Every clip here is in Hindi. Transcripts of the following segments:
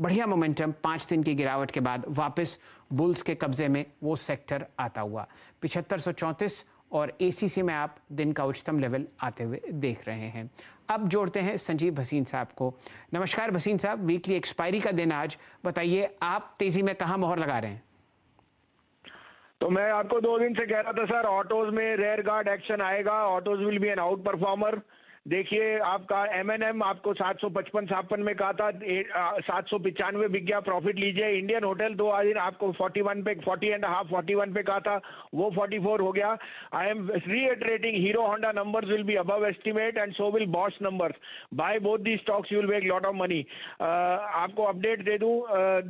बढ़िया मोमेंटम 5 दिन की गिरावट के बाद वापस बुल्स के कब्जे में वो सेक्टर आता हुआ 7534 और एसीसी में आप दिन का उच्चतम लेवल आते हुए देख रहे हैं। अब जोड़ते हैं संजीव भसीन साहब को। नमस्कार भसीन साहब, वीकली एक्सपायरी का दिन आज, बताइए आप तेजी में कहां मोहर लगा रहे हैं? तो मैं आपको 2 दिन से कह रहा था सर, ऑटोज में रेयर गार्ड एक्शन आएगा, autos will be an outperformer. देखिए आपका एमएनएम आपको 755-56 में कहा था, 795 बिक गया, प्रॉफिट लीजिए। इंडियन होटल 2 दिन आपको 41 पे 40.5 41 पे कहा था, वो 44 हो गया। I am reiterating, Hero Honda numbers will be above estimate and so will Bosch numbers. Buy both the stocks you will make lot of money. आपको अपडेट दे दूं,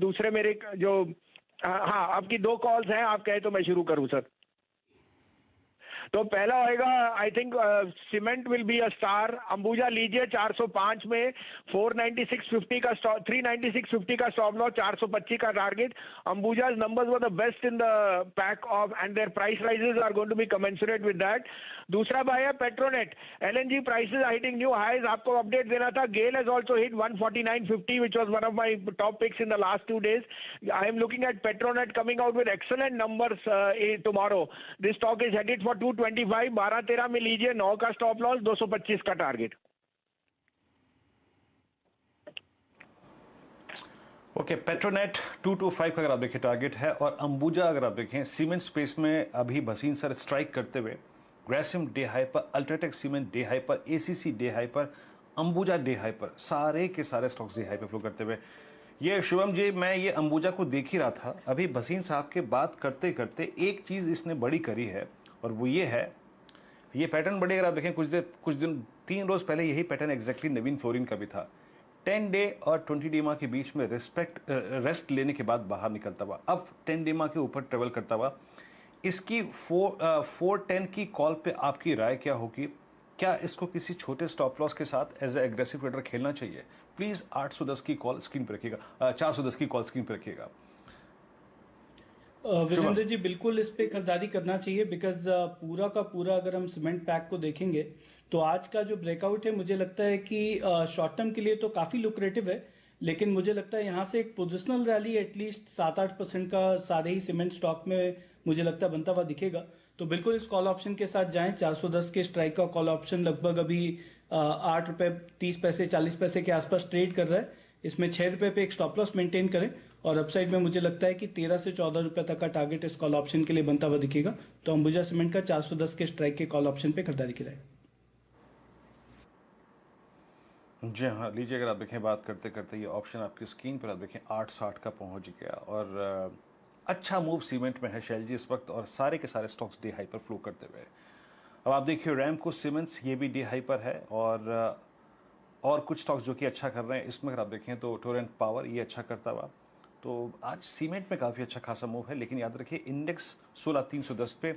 दूसरे मेरे जो हाँ, आपकी 2 कॉल्स हैं, आप कहे तो मैं शुरू करूं सर। तो पहला होएगा, I think cement will be a star. Ambuja लीजिए 405 में, 496.50 का स्टॉप, 396.50 का स्टॉप लॉस, 425 का target. Ambuja numbers were the best in the pack of and their price rises are going to be commensurate with that. दूसरा बाय है Petronet, LNG prices are hitting new highs. आपको अपडेट देना था, GAIL has also hit 149.50 which was one of my top picks in the last 2 days. I am looking at Petronet coming out with excellent numbers tomorrow. This stock is headed for 225, 12-13 में लीजिए, 9 का स्टॉप लॉस, 225 का टारगेट। ओके, पेट्रोनेट 225 का अगर आप देखें टारगेट है, और अंबुजा अगर आप देखें सीमेंट स्पेस में अभी भसीन सर स्ट्राइक करते हुए, ग्रेसिम डे हाई पर, अल्ट्राटेक सीमेंट डे हाई पर, एसीसी डे हाई पर, अंबुजा डे हाई पर, सारे के सारे स्टॉक्स डे हाई पर फ्लो करते हुए। ये शुभम जी, मैं ये अंबुजा को देख ही रहा था अभी भसीन साहब के बात करते करते, एक चीज़ इसने बड़ी करी है और वो ये है, ये पैटर्न बड़े अगर आप देखें कुछ दिन 3 रोज पहले यही पैटर्न एग्जैक्टली नवीन फ्लोरिन का भी था। 10 डे और 20 डीमा के बीच में रेस्ट लेने के बाद बाहर निकलता हुआ, अब 10 डीमा के ऊपर ट्रेवल करता हुआ। इसकी 410 की कॉल पे आपकी राय क्या होगी? क्या इसको किसी छोटे स्टॉप लॉस के साथ एज ए एग्रेसिव ट्रेडर खेलना चाहिए? प्लीज 810 की कॉल स्क्रीन पर रखिएगा, 410 की कॉल स्क्रीन पर रखिएगा। वीरेंद्र जी, बिल्कुल इस पे खरीदारी करना चाहिए, बिकॉज पूरा का पूरा अगर हम सीमेंट पैक को देखेंगे तो आज का जो ब्रेकआउट है, मुझे लगता है कि शॉर्ट टर्म के लिए तो काफ़ी लुक्रेटिव है, लेकिन मुझे लगता है यहाँ से एक पोजिशनल रैली एटलीस्ट 7-8% का सारे ही सीमेंट स्टॉक में मुझे लगता है बनता हुआ दिखेगा। तो बिल्कुल इस कॉल ऑप्शन के साथ जाएं। 410 के स्ट्राइक का कॉल ऑप्शन लगभग अभी 8 रुपये 30 पैसे 40 पैसे के आसपास ट्रेड कर रहा है। इसमें 6 रुपये पे एक स्टॉप लॉस मेंटेन करें, और अपसाइड में मुझे लगता है कि 13 से 14 रुपये तक का टारगेट इस कॉल ऑप्शन के लिए बनता हुआ दिखेगा। तो अंबुजा सीमेंट का 410 के स्ट्राइक के कॉल ऑप्शन पे खरीदारी की जाए। जी हाँ, लीजिए, अगर आप देखें बात करते करते ये ऑप्शन आपकी स्क्रीन पर आप देखें 860 का पहुंच गया, और अच्छा मूव सीमेंट में है शैल जी इस वक्त, और सारे के सारे स्टॉक्स डे हाई पर फ्लो करते हुए। अब आप देखिए रैमको सीमेंट्स, ये भी डे हाई पर है, और कुछ स्टॉक्स जो कि अच्छा कर रहे हैं इसमें अगर आप देखें तो टोरेंट पावर ये अच्छा करता हुआ। तो आज सीमेंट में काफ़ी अच्छा खासा मूव है, लेकिन याद रखिए इंडेक्स 16310 पे,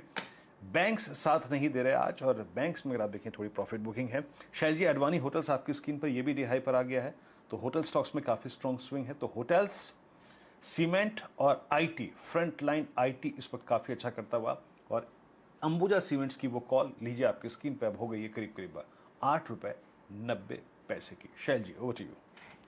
बैंक्स साथ नहीं दे रहे आज, और बैंक्स में अगर आप देखें थोड़ी प्रॉफिट बुकिंग है। शैल जी, अडवाणी होटल्स आपकी स्क्रीन पर, ये भी डे हाई पर आ गया है, तो होटल स्टॉक्स में काफ़ी स्ट्रॉन्ग स्विंग है। तो होटल्स, सीमेंट और आईटी, फ्रंट लाइन आईटी इस वक्त काफ़ी अच्छा करता हुआ, और अंबुजा सीमेंट्स की वो कॉल लीजिए आपकी स्क्रीन पर अब हो गई है करीब करीब 8 रुपये 90 पैसे की। शैल जी, ओवर टू यू।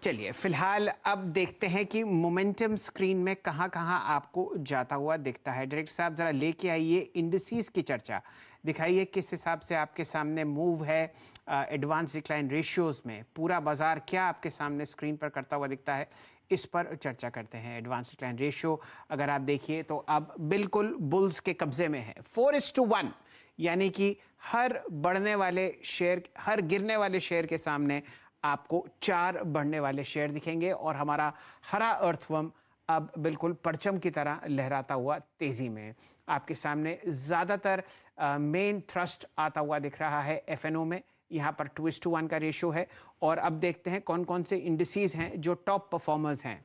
चलिए, फिलहाल अब देखते हैं कि मोमेंटम स्क्रीन में कहां कहां आपको जाता हुआ दिखता है। डायरेक्टर साहब जरा लेके आइए इंडिसेस की चर्चा, दिखाइए किस हिसाब से आपके सामने मूव है एडवांस डिक्लाइन रेशियोज में। पूरा बाजार क्या आपके सामने स्क्रीन पर करता हुआ दिखता है, इस पर चर्चा करते हैं। एडवांस डिक्लाइन रेशियो अगर आप देखिए तो अब बिल्कुल बुल्स के कब्जे में है, 4:1, यानी कि हर बढ़ने वाले शेयर, हर गिरने वाले शेयर के सामने आपको 4 बढ़ने वाले शेयर दिखेंगे, और हमारा हरा अर्थवर्म अब बिल्कुल परचम की तरह लहराता हुआ तेजी में आपके सामने। ज़्यादातर मेन थ्रस्ट आता हुआ दिख रहा है एफएनओ में, यहाँ पर 2:1 का रेशियो है। और अब देखते हैं कौन कौन से इंडिसेस हैं जो टॉप परफॉर्मर्स हैं।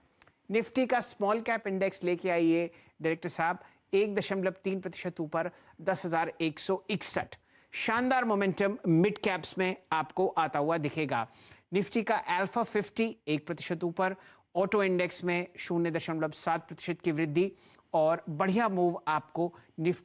निफ्टी का स्मॉल कैप इंडेक्स लेके आइए डायरेक्टर साहब, 1.3% ऊपर, 10,161। शानदार मोमेंटम मिड कैप्स में आपको आता हुआ दिखेगा। निफ्टी का अल्फा 50 1% ऊपर, ऑटो इंडेक्स में 0.7% की वृद्धि, और बढ़िया मूव आपको निफ्टी